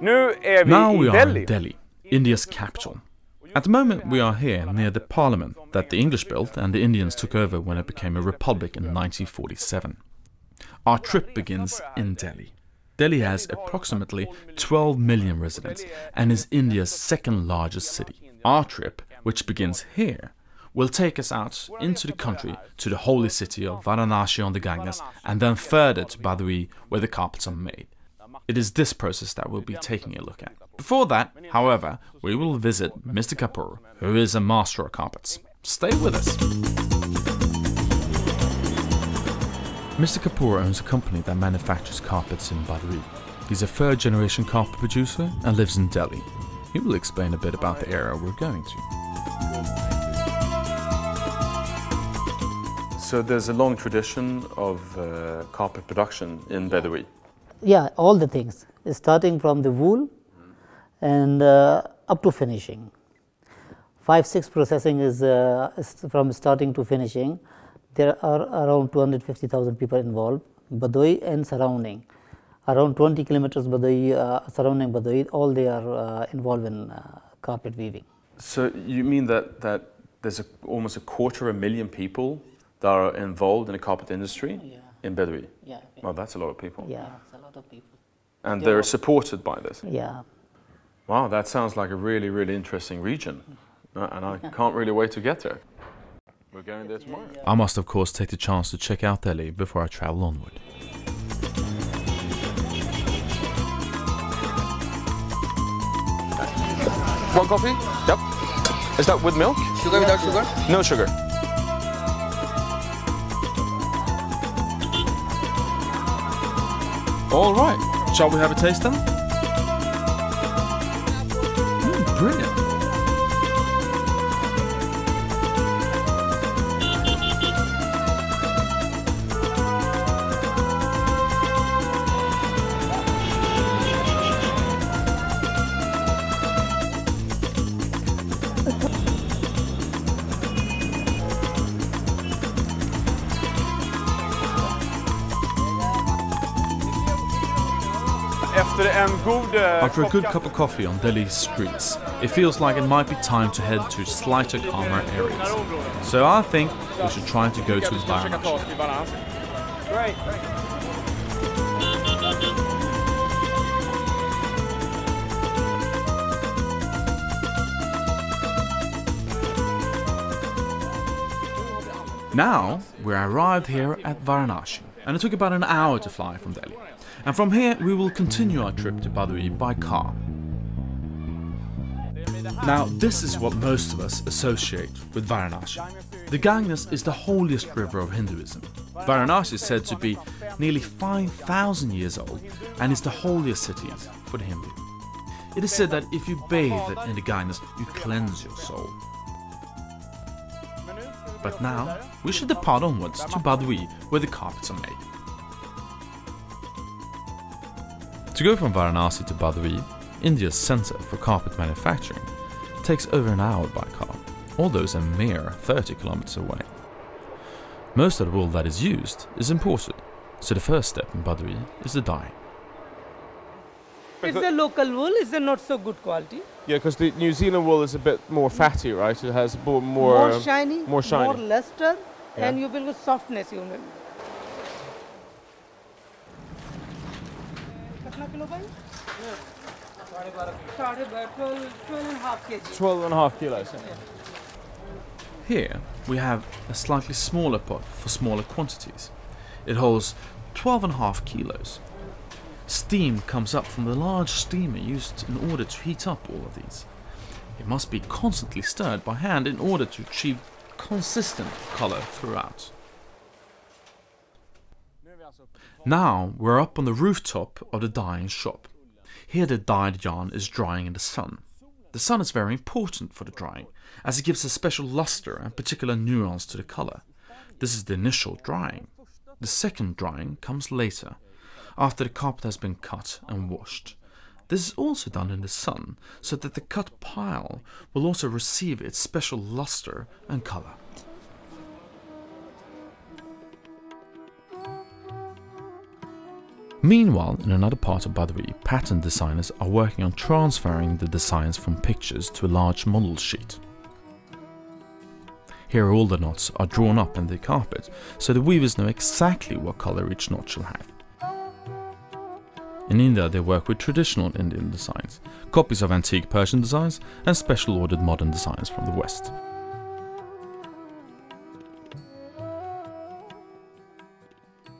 Now we are in Delhi, India's capital. At the moment we are here near the parliament that the English built and the Indians took over when it became a republic in 1947. Our trip begins in Delhi. Delhi has approximately 12 million residents and is India's second largest city. Our trip, which begins here, will take us out into the country to the holy city of Varanasi on the Ganges and then further to Badaui where the carpets are made. It is this process that we'll be taking a look at. Before that, however, we will visit Mr. Kapoor, who is a master of carpets. Stay with us. Mr. Kapoor owns a company that manufactures carpets in Badaui. He's a third-generation carpet producer and lives in Delhi. He will explain a bit about the area we're going to. So there's a long tradition of carpet production in Badaui. Yeah, all the things, starting from the wool and up to finishing. 5-6 processing is from starting to finishing. There are around 250,000 people involved, Badaui and surrounding. Around 20 kilometers Badaui, surrounding Badaui, all they are involved in carpet weaving. So you mean that there's almost 250,000 people that are involved in the carpet industry in Badaui? Yeah. Well, that's a lot of people. Yeah, it's a lot of people. And they're supported by this? Yeah. Wow, that sounds like a really, really interesting region. And I can't really wait to get there. We're going there tomorrow. I must, of course, take the chance to check out Delhi before I travel onward. One coffee? Yep. Is that with milk? Sugar without sugar? No sugar. All right. Shall we have a taste then? Brilliant. After a good cup of coffee on Delhi's streets, it feels like it might be time to head to slightly calmer areas. So I think we should try to go to Varanasi. Now we arrived here at Varanasi, and it took about an hour to fly from Delhi. And from here we will continue our trip to Badaui by car. Now this is what most of us associate with Varanasi. The Ganges is the holiest river of Hinduism. Varanasi is said to be nearly 5,000 years old and is the holiest city for the Hindu. It is said that if you bathe in the Ganges, you cleanse your soul. But now we should depart onwards to Badaui where the carpets are made. To go from Varanasi to Badaui, India's centre for carpet manufacturing, takes over an hour by car, although it's a mere 30 kilometers away. Most of the wool that is used is imported, so the first step in Badaui is the dyeing. It's a local wool, it's a not so good quality. Yeah, because the New Zealand wool is a bit more fatty, right? It has more shiny, more luster, yeah. and you will get softness. You will. 12.5 kilos. Here we have a slightly smaller pot for smaller quantities. It holds 12.5 kilos. Steam comes up from the large steamer used in order to heat up all of these. It must be constantly stirred by hand in order to achieve consistent color throughout. Now we're up on the rooftop of the dyeing shop. Here the dyed yarn is drying in the sun. The sun is very important for the drying, as it gives a special luster and particular nuance to the color. This is the initial drying. The second drying comes later, after the carpet has been cut and washed. This is also done in the sun, so that the cut pile will also receive its special luster and color. Meanwhile, in another part of Badawi, pattern designers are working on transferring the designs from pictures to a large model sheet. Here all the knots are drawn up in the carpet, so the weavers know exactly what color each knot shall have. In India they work with traditional Indian designs, copies of antique Persian designs and special ordered modern designs from the West.